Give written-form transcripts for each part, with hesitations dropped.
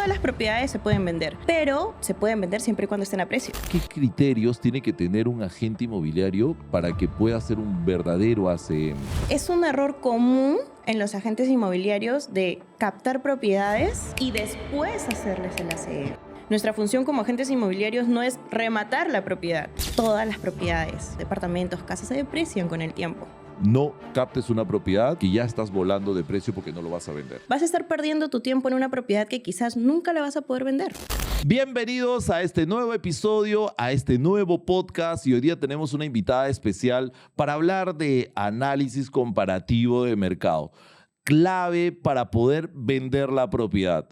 Todas las propiedades se pueden vender, pero se pueden vender siempre y cuando estén a precio. ¿Qué criterios tiene que tener un agente inmobiliario para que pueda ser un verdadero ACM? Es un error común en los agentes inmobiliarios de captar propiedades y después hacerles el ACM. Nuestra función como agentes inmobiliarios no es rematar la propiedad. Todas las propiedades, departamentos, casas se deprecian con el tiempo. No captes una propiedad que ya estás volando de precio porque no lo vas a vender. Vas a estar perdiendo tu tiempo en una propiedad que quizás nunca la vas a poder vender. Bienvenidos a este nuevo episodio, a este nuevo podcast, y hoy día tenemos una invitada especial para hablar de análisis comparativo de mercado, clave para poder vender la propiedad.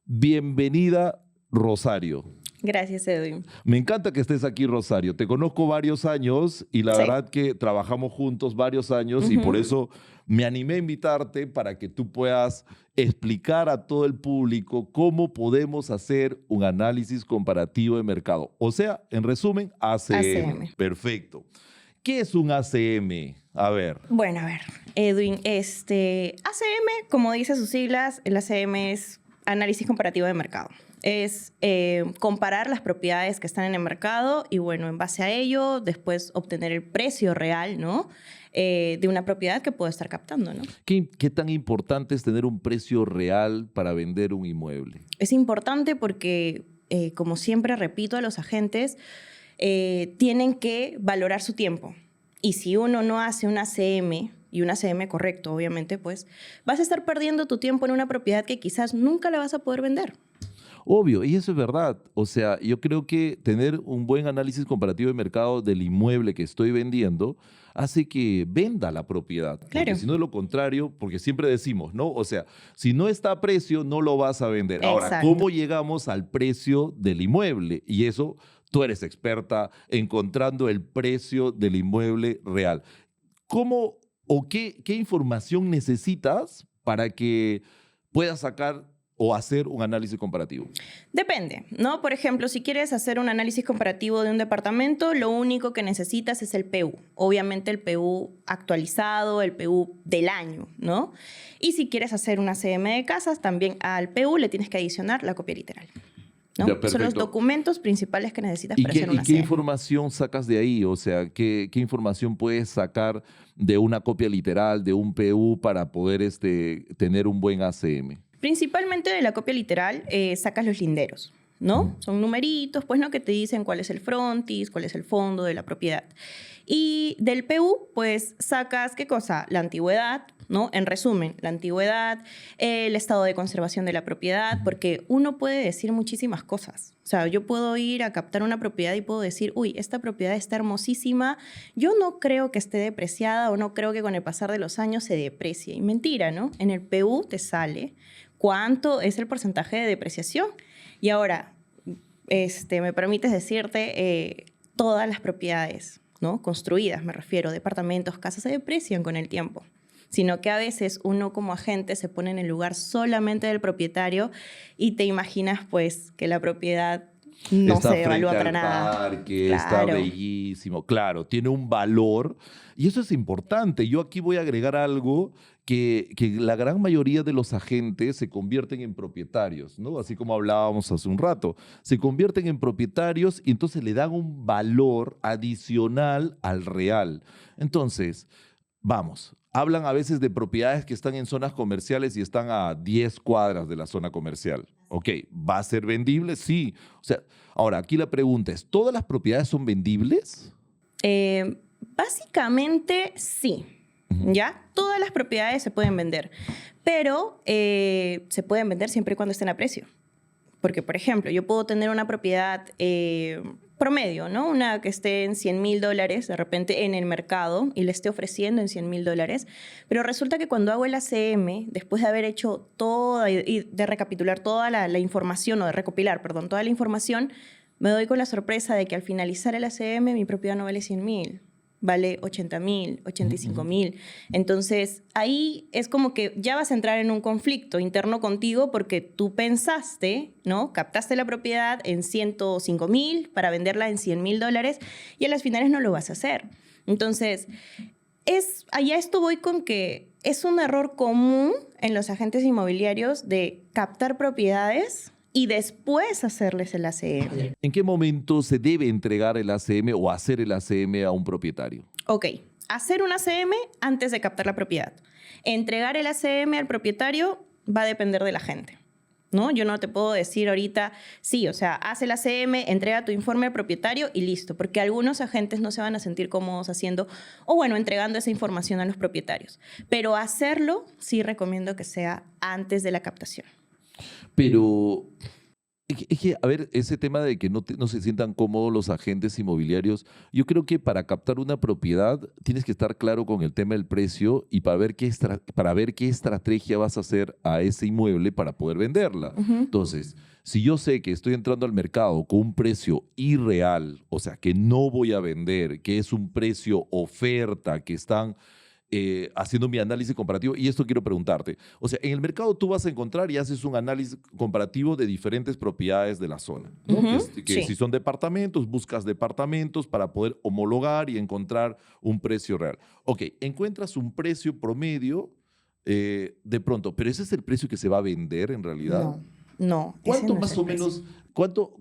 Bienvenida, Rosario. Gracias, Edwin. Me encanta que estés aquí, Rosario. Te conozco varios años y la Sí. verdad que trabajamos juntos varios años y por eso me animé a invitarte para que tú puedas explicar a todo el público cómo podemos hacer un análisis comparativo de mercado. O sea, en resumen, ACM. ACM. Perfecto. ¿Qué es un ACM? A ver. Bueno, a ver, Edwin, ACM, como dice sus siglas, el ACM es análisis comparativo de mercado. Es comparar las propiedades que están en el mercado y, bueno, en base a ello, después obtener el precio real, ¿no? De una propiedad que puedo estar captando, ¿no? ¿Qué tan importante es tener un precio real para vender un inmueble? Es importante porque, como siempre repito a los agentes, tienen que valorar su tiempo. Y si uno no hace un ACM, y un ACM correcto, obviamente, pues vas a estar perdiendo tu tiempo en una propiedad que quizás nunca la vas a poder vender. Obvio, y eso es verdad. O sea, yo creo que tener un buen análisis comparativo de mercado del inmueble que estoy vendiendo hace que venda la propiedad. Claro. Porque si no es lo contrario, porque siempre decimos, ¿no? O sea, si no está a precio, no lo vas a vender. Ahora, Exacto. ¿cómo llegamos al precio del inmueble? Y eso, tú eres experta encontrando el precio del inmueble real. ¿Cómo o qué información necesitas para que puedas sacar o hacer un análisis comparativo? Depende, ¿no? Por ejemplo, si quieres hacer un análisis comparativo de un departamento, lo único que necesitas es el PU. Obviamente el PU actualizado, el PU del año, ¿no? Y si quieres hacer una ACM de casas, también al PU le tienes que adicionar la copia literal, ¿no? Ya, Son los perfecto. documentos principales que necesitas ¿Y para qué, hacer una y qué ACM. información sacas de ahí? O sea, ¿qué información puedes sacar de una copia literal, de un PU para poder tener un buen ACM? Principalmente de la copia literal sacas los linderos, ¿no? Son numeritos, pues, ¿no? Que te dicen cuál es el frontis, cuál es el fondo de la propiedad. Y del PU, pues, sacas, ¿qué cosa? La antigüedad, ¿no? En resumen, la antigüedad, el estado de conservación de la propiedad, porque uno puede decir muchísimas cosas. O sea, yo puedo ir a captar una propiedad y puedo decir, uy, esta propiedad está hermosísima, yo no creo que esté depreciada o no creo que con el pasar de los años se deprecie. Y mentira, ¿no? En el PU te sale cuánto es el porcentaje de depreciación. Y ahora, me permites decirte, todas las propiedades, ¿no? Construidas, me refiero, departamentos, casas, se deprecian con el tiempo. Sino que a veces uno como agente se pone en el lugar solamente del propietario y te imaginas, pues, que la propiedad no Está se evalúa frente para al nada. parque, está Claro. bellísimo. Claro, tiene un valor y eso es importante. Yo aquí voy a agregar algo que la gran mayoría de los agentes se convierten en propietarios, ¿no? Así como hablábamos hace un rato. Se convierten en propietarios y entonces le dan un valor adicional al real. Entonces, vamos, hablan a veces de propiedades que están en zonas comerciales y están a 10 cuadras de la zona comercial. Ok, ¿va a ser vendible? Sí. O sea, ahora, aquí la pregunta es, ¿todas las propiedades son vendibles? Básicamente, sí. ¿Ya? Todas las propiedades se pueden vender, pero se pueden vender siempre y cuando estén a precio. Porque, por ejemplo, yo puedo tener una propiedad promedio, ¿no? Una que esté en $100,000 de repente en el mercado y le esté ofreciendo en $100,000, pero resulta que cuando hago el ACM, después de haber hecho toda y de recapitular toda la información, o de recopilar, perdón, toda la información, me doy con la sorpresa de que al finalizar el ACM mi propiedad no vale 100,000. Vale 80,000, 85,000. Entonces, ahí es como que ya vas a entrar en un conflicto interno contigo porque tú pensaste, ¿no? Captaste la propiedad en 105,000 para venderla en $100,000 y a las finales no lo vas a hacer. Entonces, allá esto voy con que es un error común en los agentes inmobiliarios de captar propiedades y después hacerles el ACM. ¿En qué momento se debe entregar el ACM o hacer el ACM a un propietario? Ok, hacer un ACM antes de captar la propiedad. Entregar el ACM al propietario va a depender de la gente, ¿no? Yo no te puedo decir ahorita, sí, o sea, haz el ACM, entrega tu informe al propietario y listo, porque algunos agentes no se van a sentir cómodos haciendo, o bueno, entregando esa información a los propietarios. Pero hacerlo, sí recomiendo que sea antes de la captación. Pero es que, a ver, ese tema de que no se sientan cómodos los agentes inmobiliarios, yo creo que para captar una propiedad tienes que estar claro con el tema del precio y para ver qué estrategia vas a hacer a ese inmueble para poder venderla. Entonces, si yo sé que estoy entrando al mercado con un precio irreal, o sea, que no voy a vender, que es un precio oferta, que están haciendo mi análisis comparativo, y esto quiero preguntarte. O sea, en el mercado tú vas a encontrar y haces un análisis comparativo de diferentes propiedades de la zona, ¿no? Que Sí. si son departamentos, buscas departamentos para poder homologar y encontrar un precio real. Ok, encuentras un precio promedio de pronto, pero ese es el precio que se va a vender en realidad. No. ¿Cuánto ese no es más el o precio. menos,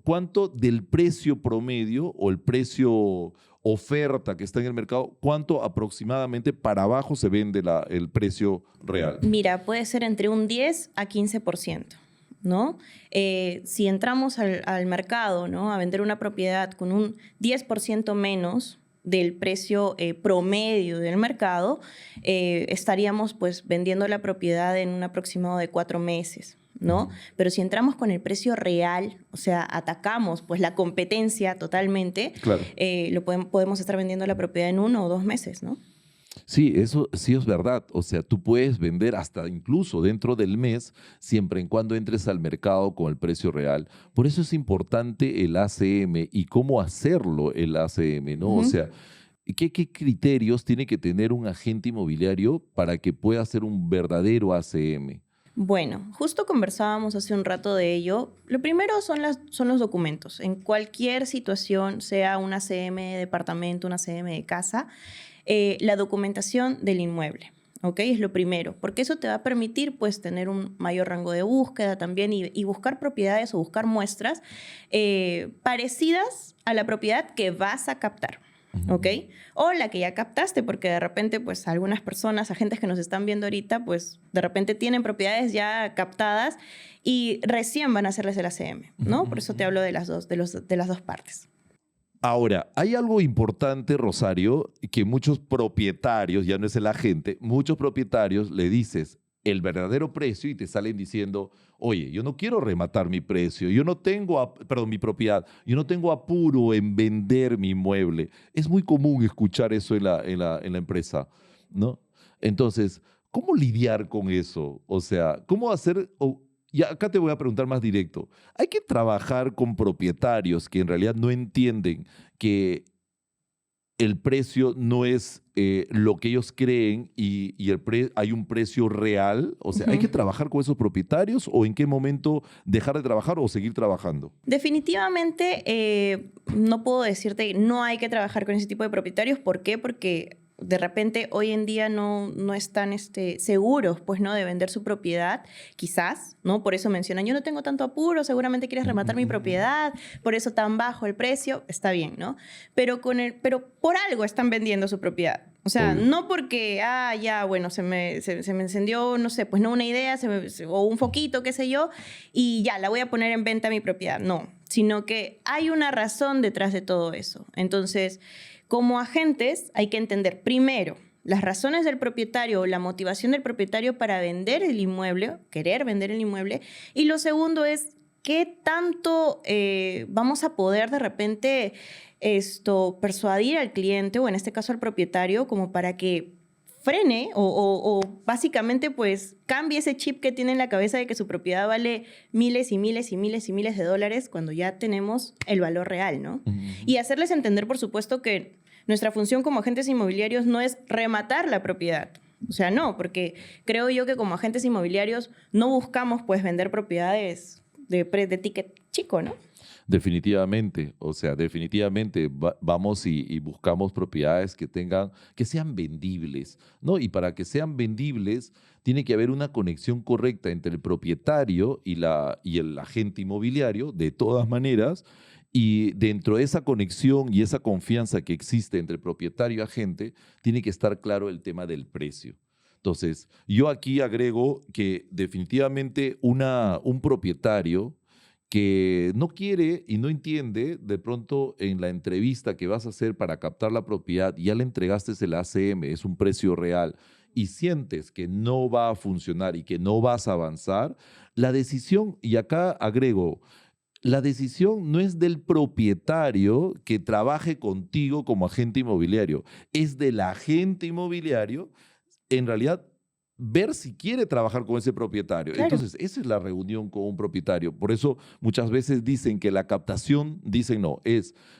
cuánto del precio promedio o el precio oferta que está en el mercado, cuánto aproximadamente para abajo se vende el precio real? Mira, puede ser entre un 10 a 15%, ¿no? Si entramos al mercado, ¿no?, a vender una propiedad con un 10% menos del precio promedio del mercado, estaríamos pues vendiendo la propiedad en un aproximado de 4 meses, ¿no? Pero si entramos con el precio real, o sea, atacamos pues la competencia totalmente, Claro. podemos estar vendiendo la propiedad en 1 o 2 meses, ¿no? Sí, eso sí es verdad. O sea, tú puedes vender hasta incluso dentro del mes, siempre en cuando entres al mercado con el precio real. Por eso es importante el ACM y cómo hacerlo el ACM, ¿no? O sea, ¿qué criterios tiene que tener un agente inmobiliario para que pueda hacer un verdadero ACM? Bueno, justo conversábamos hace un rato de ello. Lo primero son los documentos. En cualquier situación, sea una ACM de departamento, una ACM de casa, la documentación del inmueble, ¿ok? Es lo primero, porque eso te va a permitir pues tener un mayor rango de búsqueda también y buscar propiedades o buscar muestras parecidas a la propiedad que vas a captar. ¿Ok? O la que ya captaste, porque de repente, pues, algunas personas, agentes que nos están viendo ahorita, pues, de repente tienen propiedades ya captadas y recién van a hacerles el ACM, ¿no? Por eso te hablo de las dos partes. Ahora, hay algo importante, Rosario, que muchos propietarios, ya no es el agente, muchos propietarios le dices el verdadero precio y te salen diciendo, oye, yo no quiero rematar mi precio, yo no tengo, perdón, mi propiedad, yo no tengo apuro en vender mi inmueble. Es muy común escuchar eso en la empresa, ¿no? Entonces, ¿cómo lidiar con eso? O sea, ¿cómo hacer? Y acá te voy a preguntar más directo. Hay que trabajar con propietarios que en realidad no entienden que el precio no es lo que ellos creen y hay un precio real. O sea, ¿hay que trabajar con esos propietarios o en qué momento dejar de trabajar o seguir trabajando? Definitivamente no puedo decirte que no hay que trabajar con ese tipo de propietarios. ¿Por qué? Porque de repente hoy en día no están seguros, pues, ¿no?, de vender su propiedad, quizás, ¿no? Por eso mencionan, yo no tengo tanto apuro, seguramente quieres rematar mi propiedad, por eso tan bajo el precio, está bien, ¿no? Pero por algo están vendiendo su propiedad. O sea, Obvio. no porque, ya, bueno, se me encendió, no sé, pues no una idea o un foquito, qué sé yo, y ya, la voy a poner en venta mi propiedad. No, sino que hay una razón detrás de todo eso. Entonces, como agentes hay que entender primero las razones del propietario o la motivación del propietario para vender el inmueble, querer vender el inmueble. Y lo segundo es qué tanto vamos a poder de repente persuadir al cliente o en este caso al propietario como para que frene o básicamente pues cambie ese chip que tiene en la cabeza de que su propiedad vale miles y miles y miles y miles de dólares cuando ya tenemos el valor real, ¿no? Y hacerles entender, por supuesto, que nuestra función como agentes inmobiliarios no es rematar la propiedad. O sea, no, porque creo yo que como agentes inmobiliarios no buscamos pues vender propiedades de ticket chico, ¿no? Definitivamente, o sea, definitivamente vamos y buscamos propiedades que sean vendibles, ¿no? Y para que sean vendibles, tiene que haber una conexión correcta entre el propietario y el agente inmobiliario, de todas maneras, y dentro de esa conexión y esa confianza que existe entre propietario y agente, tiene que estar claro el tema del precio. Entonces, yo aquí agrego que definitivamente un propietario que no quiere y no entiende, de pronto en la entrevista que vas a hacer para captar la propiedad, ya le entregaste el ACM, es un precio real, y sientes que no va a funcionar y que no vas a avanzar, la decisión, y acá agrego, la decisión no es del propietario que trabaje contigo como agente inmobiliario, es del agente inmobiliario, en realidad, ver si quiere trabajar con ese propietario. Claro. Entonces, esa es la reunión con un propietario. Por eso muchas veces dicen que la captación, dicen no,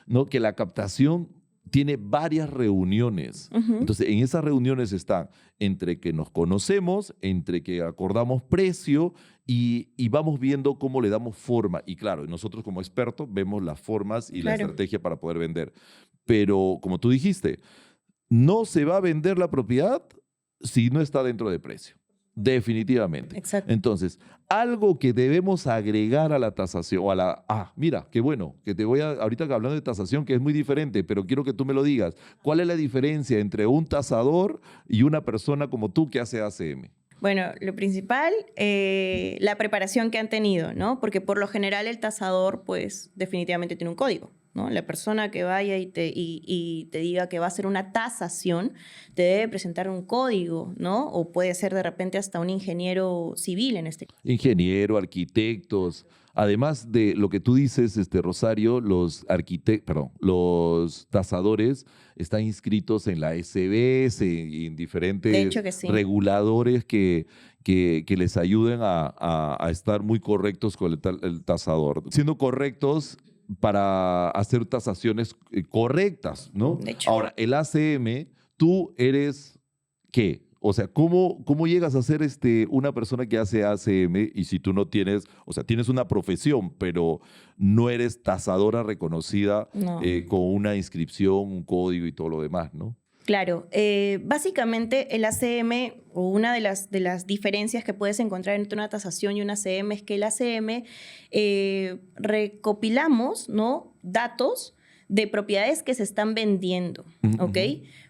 no, que la captación tiene varias reuniones. Ujú. Entonces, en esas reuniones están entre que nos conocemos, entre que acordamos precio y vamos viendo cómo le damos forma. Y claro, nosotros como expertos vemos las formas y la Claro. estrategia para poder vender. Pero como tú dijiste, no se va a vender la propiedad si no está dentro de precio. Definitivamente. Exacto. Entonces, algo que debemos agregar a la tasación, o a la... mira, qué bueno, que te voy a... Ahorita que hablando de tasación, que es muy diferente, pero quiero que tú me lo digas. ¿Cuál es la diferencia entre un tasador y una persona como tú que hace ACM? Bueno, lo principal, la preparación que han tenido, ¿no? Porque por lo general el tasador, pues, definitivamente tiene un código, ¿no? La persona que vaya y te diga que va a hacer una tasación, te debe presentar un código, ¿no? O puede ser de repente hasta un ingeniero civil en este caso. Ingeniero, arquitectos. Además de lo que tú dices, Rosario, los tasadores están inscritos en la SBS y en De diferentes hecho que sí. reguladores que les ayuden a estar muy correctos con el tasador. Siendo correctos para hacer tasaciones correctas, ¿no? De hecho. Ahora, el ACM, tú eres, ¿qué? O sea, ¿cómo llegas a ser una persona que hace ACM y si tú no tienes, o sea, tienes una profesión, pero no eres tasadora reconocida No. con una inscripción, un código y todo lo demás, ¿no? Claro, básicamente el ACM, o una de las diferencias que puedes encontrar entre una tasación y un ACM, es que el ACM recopilamos, ¿no?, datos de propiedades que se están vendiendo, ¿ok?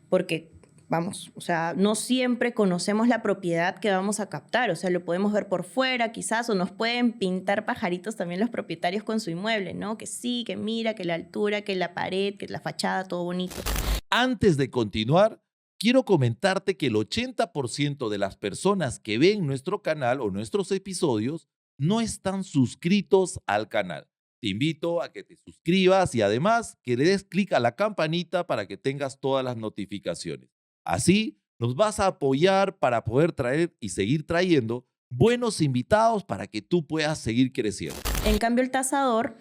Porque, vamos, o sea, no siempre conocemos la propiedad que vamos a captar, o sea, lo podemos ver por fuera quizás, o nos pueden pintar pajaritos también los propietarios con su inmueble, ¿no? Que sí, que mira, que la altura, que la pared, que la fachada, todo bonito. Antes de continuar, quiero comentarte que el 80% de las personas que ven nuestro canal o nuestros episodios no están suscritos al canal. Te invito a que te suscribas y además que le des clic a la campanita para que tengas todas las notificaciones. Así nos vas a apoyar para poder traer y seguir trayendo buenos invitados para que tú puedas seguir creciendo. En cambio, el tasador,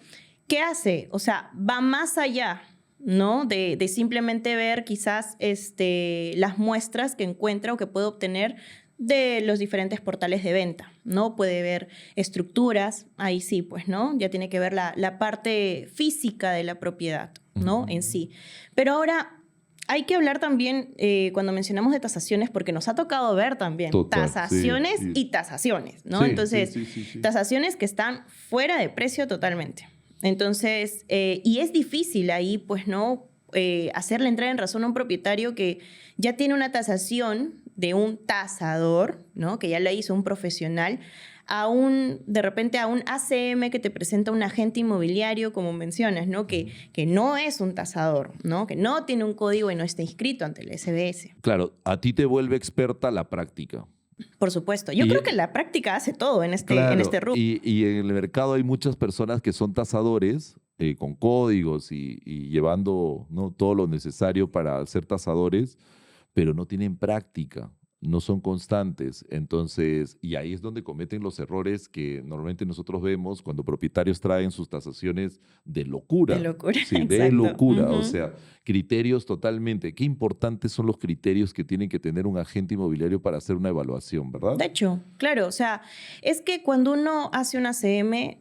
¿qué hace? O sea, va más allá, ¿no? De simplemente ver quizás las muestras que encuentra o que puede obtener de los diferentes portales de venta, ¿no? Puede ver estructuras, ahí sí, pues, ¿no? Ya tiene que ver la parte física de la propiedad, ¿no? En sí. Pero ahora hay que hablar también, cuando mencionamos de tasaciones, porque nos ha tocado ver también Total, tasaciones sí. y tasaciones, ¿no? Sí, Entonces, sí. tasaciones que están fuera de precio totalmente. Entonces, y es difícil ahí, pues, ¿no? Hacerle entrar en razón a un propietario que ya tiene una tasación de un tasador, ¿no? Que ya la hizo un profesional, de repente a un ACM que te presenta un agente inmobiliario, como mencionas, ¿no? Que no es un tasador, ¿no? Que no tiene un código y no está inscrito ante el SBS. Claro, a ti te vuelve experta la práctica. Por supuesto. Yo creo que la práctica hace todo en este rubro. Y en el mercado hay muchas personas que son tasadores con códigos y llevando, ¿no?, todo lo necesario para ser tasadores, pero no tienen práctica. no son constantes. Entonces, y ahí es donde cometen los errores que normalmente nosotros vemos cuando propietarios traen sus tasaciones de De locura. locura, Sí, de exacto. locura. O Ujú. sea, criterios totalmente. Qué importantes son los criterios que tiene que tener un agente inmobiliario para hacer una evaluación, ¿verdad? De hecho, claro, o sea, es que cuando uno hace una CM,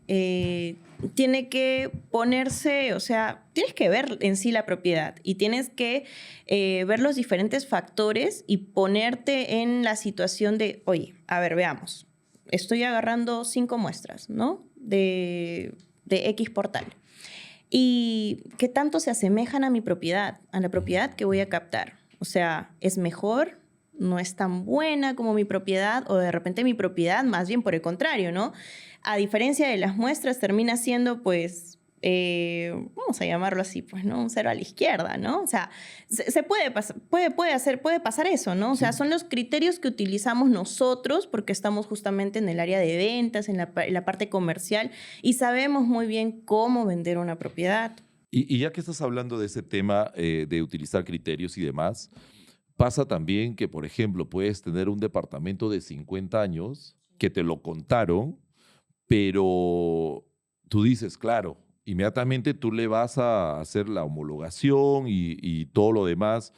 tiene que ponerse, o sea, tienes que ver en sí la propiedad y tienes que ver los diferentes factores y ponerte en la situación de, oye, a ver, veamos, estoy agarrando 5 muestras, ¿no? De X portal. ¿Y qué tanto se asemejan a mi propiedad, a la propiedad que voy a captar? O sea, ¿es mejor? ¿No es tan buena como mi propiedad? O de repente mi propiedad, más bien por el contrario, ¿no? A diferencia de las muestras, termina siendo, pues, vamos a llamarlo así, pues, ¿no? Un cero a la izquierda, ¿no? O sea, se puede, puede pasar eso, ¿no? O sea, Sí. son los criterios que utilizamos nosotros porque estamos justamente en el área de ventas, en la parte comercial y sabemos muy bien cómo vender una propiedad. Y ya que estás hablando de ese tema de utilizar criterios y demás, pasa también que, por ejemplo, puedes tener un departamento de 50 años que te lo contaron, pero tú dices, claro, inmediatamente tú le vas a hacer la homologación y todo lo demás,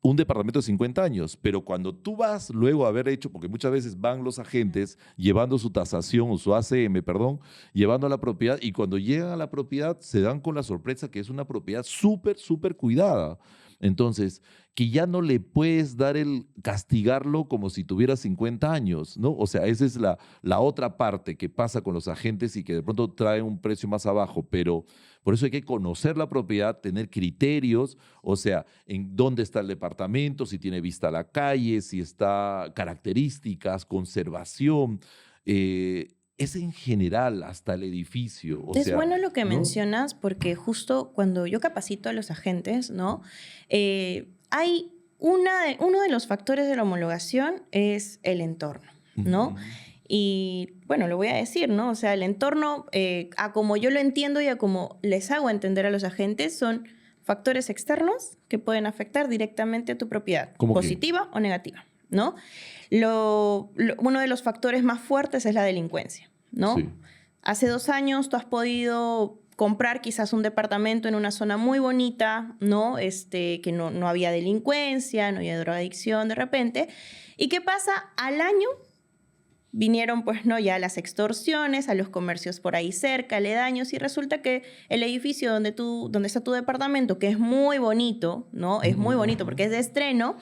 un departamento de 50 años, pero cuando tú vas luego a haber hecho, porque muchas veces van los agentes llevando su tasación o su ACM, perdón, llevando a la propiedad y cuando llegan a la propiedad se dan con la sorpresa que es una propiedad súper, súper cuidada. Entonces, que ya no le puedes dar el castigarlo como si tuviera 50 años, ¿no? O sea, esa es la otra parte que pasa con los agentes y que de pronto traen un precio más abajo, pero por eso hay que conocer la propiedad, tener criterios, o sea, en dónde está el departamento, si tiene vista a la calle, si está características, conservación, es en general hasta el edificio, o Es sea, bueno lo que ¿no? mencionas porque justo cuando yo capacito a los agentes, ¿no? Hay uno de los factores de la homologación es el entorno, ¿no? Ujú. Y bueno, lo voy a decir, ¿no? O sea, el entorno, a como yo lo entiendo y a como les hago entender a los agentes, son factores externos que pueden afectar directamente a tu propiedad, ¿Cómo que? positiva o negativa, ¿no? Uno de los factores más fuertes es la delincuencia, ¿no? Sí. Hace 2 años tú has podido comprar quizás un departamento en una zona muy bonita, ¿no? Que no había delincuencia, no había drogadicción de repente. ¿Y qué pasa? Al año vinieron, pues, ¿no? Ya las extorsiones a los comercios por ahí cerca, aledaños, y resulta que el edificio donde está tu departamento, que es muy bonito, ¿no? Es muy bonito porque es de estreno,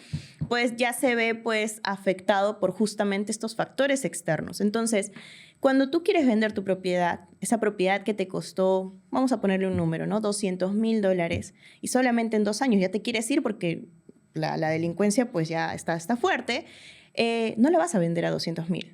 pues ya se ve, pues, afectado por justamente estos factores externos. Entonces, cuando tú quieres vender tu propiedad, esa propiedad que te costó, vamos a ponerle un número, ¿no? $200,000, y solamente en 2 años ya te quieres ir porque la delincuencia, pues, ya está fuerte, no la vas a vender a 200,000,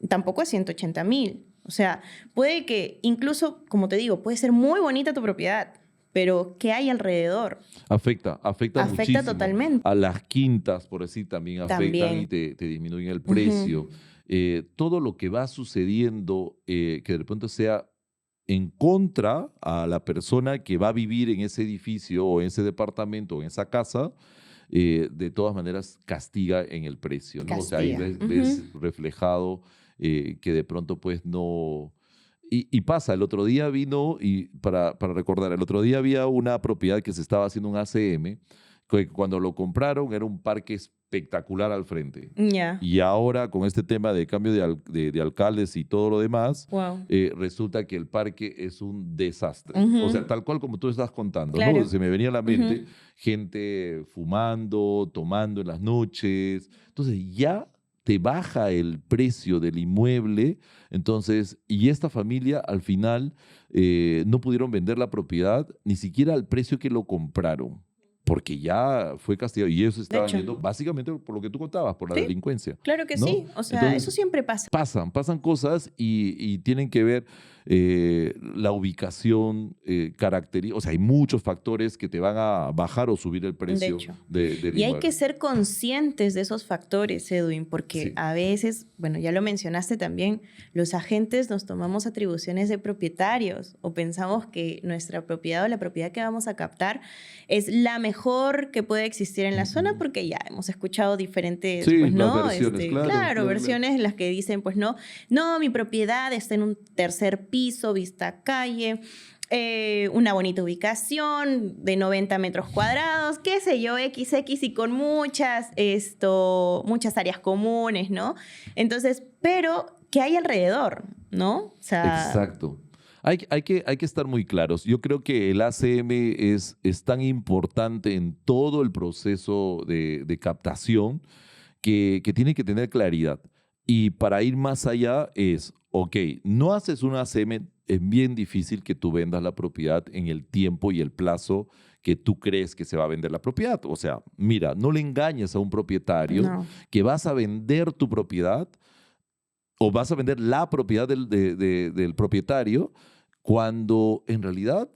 tampoco a 180,000. O sea, puede que incluso, como te digo, puede ser muy bonita tu propiedad, pero ¿qué hay alrededor? Afecta Afecta muchísimo. totalmente. A las quintas, por así también afectan y También. te disminuyen el Ujú. precio. Todo lo que va sucediendo que de pronto sea en contra a la persona que va a vivir en ese edificio o en ese departamento o en esa casa, de todas maneras castiga en el precio, ¿no? O sea, ahí Castiga. ves Ujú. reflejado que de pronto pues no... Y pasa, el otro día vino, y para recordar, el otro día había una propiedad que se estaba haciendo un ACM, que cuando lo compraron era un parque espectacular al frente. Ya. Y ahora con este tema de cambio de alcaldes y todo lo demás, Wow. resulta que el parque es un desastre. O sea, Ujú. tal cual como tú estás contando, ¿no? Claro. Se me venía a la mente Ujú. gente fumando, tomando en las noches. Entonces ya te baja el precio del inmueble. Entonces, y esta familia al final no pudieron vender la propiedad ni siquiera al precio que lo compraron. Porque ya fue castigado y ellos De estaban hecho. yendo básicamente por lo que tú contabas, por la Sí, delincuencia, claro que ¿no? sí. O sea, eso Entonces, siempre pasa. pasan cosas y tienen que ver. la ubicación, o sea, hay muchos factores que te van a bajar o subir el precio hecho. del Y hay inmueble. que ser conscientes de esos factores, Edwin, porque Sí. a veces, bueno, ya lo mencionaste también, los agentes nos tomamos atribuciones de propietarios o pensamos que nuestra propiedad o la propiedad que vamos a captar es la mejor que puede existir en la zona, porque ya hemos escuchado diferentes, Sí, pues, las ¿no? versiones, claro. Versiones en las que dicen, pues, no, mi propiedad está en un tercer piso, vista a calle, una bonita ubicación de 90 metros cuadrados, qué sé yo, XX y con muchas áreas comunes, ¿no? Entonces, pero, ¿qué hay alrededor, no? O sea, Exacto. Hay que estar muy claros. Yo creo que el ACM es tan importante en todo el proceso de captación que tiene que tener claridad. Y para ir más allá es, ok, no haces un ACM, es bien difícil que tú vendas la propiedad en el tiempo y el plazo que tú crees que se va a vender la propiedad. O sea, mira, no le engañes a un propietario no. que vas a vender tu propiedad o vas a vender la propiedad del propietario cuando en realidad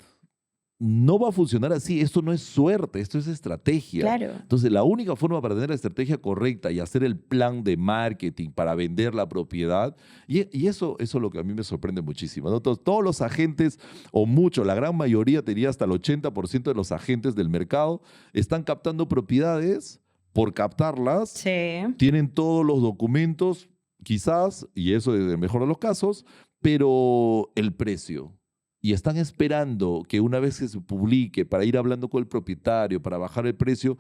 no va a funcionar así. Esto no es suerte, esto es estrategia. Claro. Entonces, la única forma para tener la estrategia correcta y hacer el plan de marketing para vender la propiedad, y eso es lo que a mí me sorprende muchísimo, ¿no? Todos los agentes, o mucho, la gran mayoría, diría hasta el 80% de los agentes del mercado, están captando propiedades por captarlas, Sí. tienen todos los documentos, quizás, y eso es el mejor de los casos, pero el precio. Y están esperando que una vez que se publique para ir hablando con el propietario, para bajar el precio.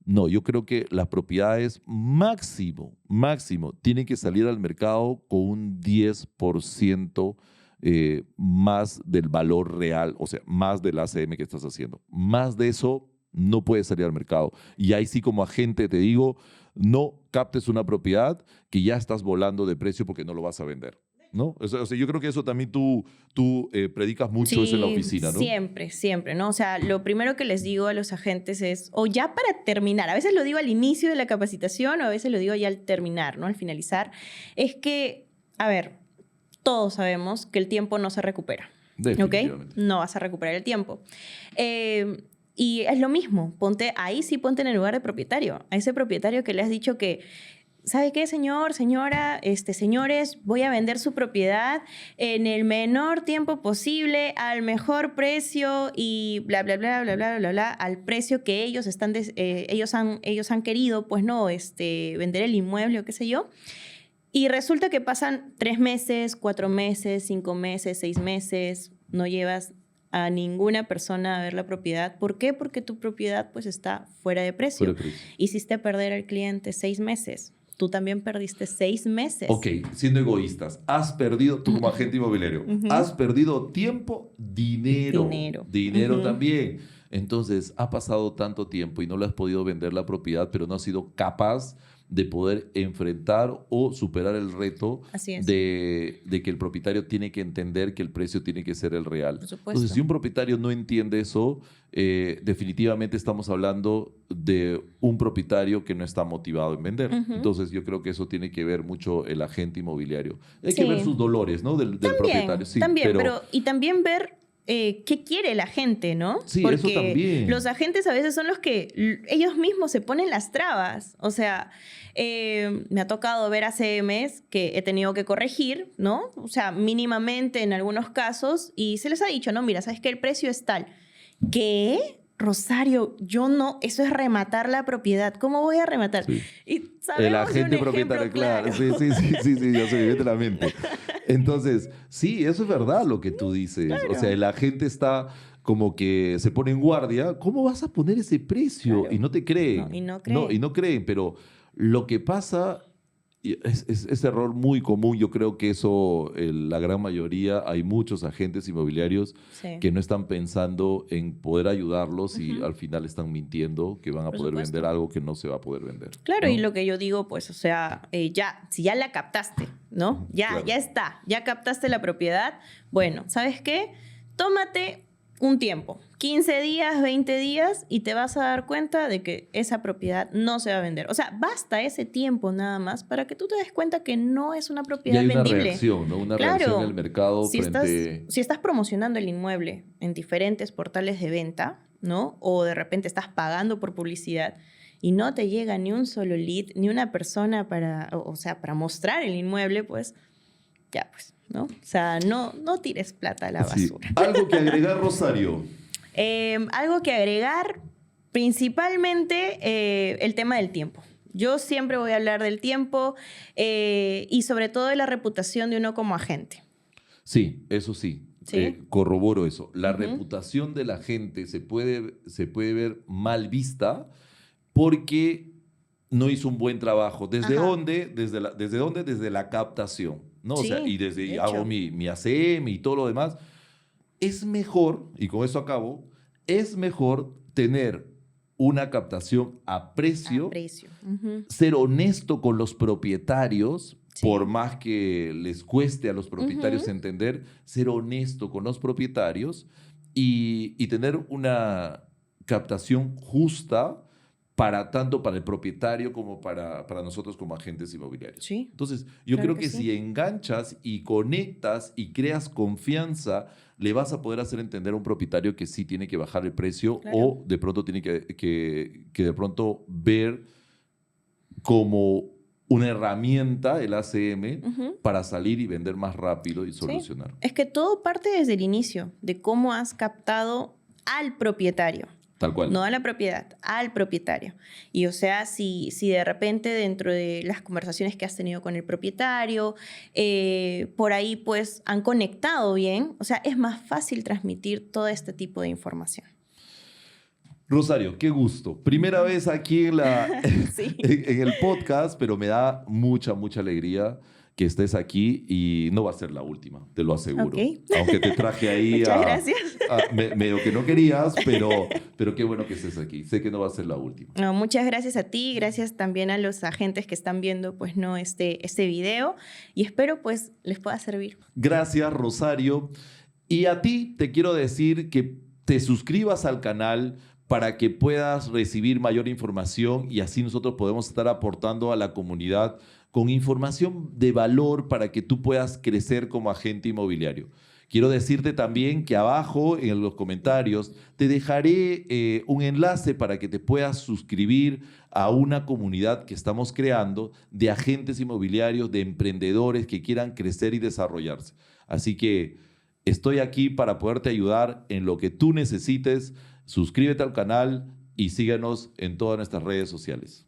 No, yo creo que las propiedades máximo, tienen que salir al mercado con un 10% más del valor real, o sea, más del ACM que estás haciendo. Más de eso no puede salir al mercado. Y ahí sí, como agente te digo, no captes una propiedad que ya estás volando de precio porque no lo vas a vender, ¿no? O sea, yo creo que eso también tú predicas mucho eso en la oficina, ¿no? Siempre, ¿no? O sea, lo primero que les digo a los agentes es, o ya para terminar, a veces lo digo al inicio de la capacitación o a veces lo digo ya al terminar, ¿no? Al finalizar, es que, a ver, todos sabemos que el tiempo no se recupera, ¿ok? Definitivamente. No vas a recuperar el tiempo. Y es lo mismo, ponte en el lugar de propietario, a ese propietario que le has dicho que, ¿sabe qué, señor, señora, señores? Voy a vender su propiedad en el menor tiempo posible, al mejor precio y bla, bla, bla, bla, bla, bla, bla, al precio que ellos han querido, pues no, vender el inmueble o qué sé yo. Y resulta que pasan 3 meses, 4 meses, 5 meses, 6 meses, no llevas a ninguna persona a ver la propiedad. ¿Por qué? Porque tu propiedad pues está fuera de precio. Fuera de precio. Hiciste perder al cliente 6 meses. Tú también perdiste 6 meses. Ok, siendo egoístas, has perdido, tú como agente inmobiliario, has perdido tiempo, dinero. Dinero también. Entonces, ha pasado tanto tiempo y no le has podido vender la propiedad, pero no has sido capaz de poder enfrentar o superar el reto Así es. de que el propietario tiene que entender que el precio tiene que ser el real. Por supuesto. Entonces, si un propietario no entiende eso, definitivamente estamos hablando de un propietario que no está motivado en vender. Entonces, yo creo que eso tiene que ver mucho el agente inmobiliario. Hay que ver sus dolores, ¿no? Del propietario. Sí, también, pero y también ver qué quiere la gente, ¿no? Sí, porque eso también. Los agentes a veces son los que ellos mismos se ponen las trabas. O sea, me ha tocado ver ACMs que he tenido que corregir, ¿no? O sea, mínimamente en algunos casos, y se les ha dicho, no, mira, ¿sabes qué? El precio es tal. ¿Qué? Rosario, yo no, eso es rematar la propiedad. ¿Cómo voy a rematar? Sí. Y El agente propietario, claro. Sí, ya se me viene a la mente. Entonces, sí, eso es verdad lo que tú dices. Claro. O sea, el agente está como que se pone en guardia. ¿Cómo vas a poner ese precio? Claro. Y no te creen. No, y no creen. Y no creen, pero lo que pasa es error muy común. Yo creo que eso, la gran mayoría, hay muchos agentes inmobiliarios Sí. que no están pensando en poder ayudarlos y al final están mintiendo que van a Por poder supuesto. vender algo que no se va a poder vender. Claro, ¿no? y lo que yo digo, pues, o sea, si ya la captaste, ¿no? Ya, Claro. ya está, ya captaste la propiedad. Bueno, ¿sabes qué? Tómate un tiempo, 15 días, 20 días, y te vas a dar cuenta de que esa propiedad no se va a vender. O sea, basta ese tiempo nada más para que tú te des cuenta que no es una Y propiedad hay una vendible. reacción, ¿no? Una Claro, reacción en el mercado si frente... si estás promocionando el inmueble en diferentes portales de venta, ¿no? O de repente estás pagando por publicidad y no te llega ni un solo lead, ni una persona para, o sea, para mostrar el inmueble, pues ya, pues, ¿no? O sea, no tires plata a la Sí. basura. Algo que agregar, Rosario. Algo que agregar, principalmente el tema del tiempo. Yo siempre voy a hablar del tiempo y sobre todo de la reputación de uno como agente. Sí, eso sí. ¿Sí? Corroboro eso. La Ujú. reputación de la gente se puede ver mal vista porque no hizo un buen trabajo. ¿Desde Ajá. dónde? ¿Desde dónde? Desde la captación, ¿no? O sea, Sí, y desde de hago hecho. mi ACM y todo lo demás. Es mejor, y con eso acabo, es mejor tener una captación a A precio, precio. Ujú. ser honesto con los propietarios, por Sí. más que les cueste a los propietarios Ujú. entender, ser honesto con los propietarios y tener una captación justa para tanto para el propietario como para nosotros como agentes inmobiliarios. Sí, Entonces, yo claro creo que que sí. si enganchas y conectas y creas confianza, le vas a poder hacer entender a un propietario que sí tiene que bajar el precio Claro. o de pronto tiene que de pronto ver como una herramienta el ACM Ujú. para salir y vender más rápido y Sí. solucionar. Es que todo parte desde el inicio, de cómo has captado al propietario. Tal cual. No a la propiedad, al propietario. Y o sea, si de repente dentro de las conversaciones que has tenido con el propietario, por ahí pues han conectado bien, o sea, es más fácil transmitir todo este tipo de información. Rosario, qué gusto. Primera vez aquí Sí. en el podcast, pero me da mucha alegría que estés aquí y no va a ser la última, te lo aseguro. Ok. Aunque te traje ahí Muchas gracias. medio que no querías, pero qué bueno que estés aquí. Sé que no va a ser la última. No, muchas gracias a ti, gracias también a los agentes que están viendo pues no este video y espero pues les pueda servir. Gracias, Rosario. Y a ti te quiero decir que te suscribas al canal para que puedas recibir mayor información y así nosotros podemos estar aportando a la comunidad con información de valor para que tú puedas crecer como agente inmobiliario. Quiero decirte también que abajo en los comentarios te dejaré un enlace para que te puedas suscribir a una comunidad que estamos creando de agentes inmobiliarios, de emprendedores que quieran crecer y desarrollarse. Así que estoy aquí para poderte ayudar en lo que tú necesites. Suscríbete al canal y síguenos en todas nuestras redes sociales.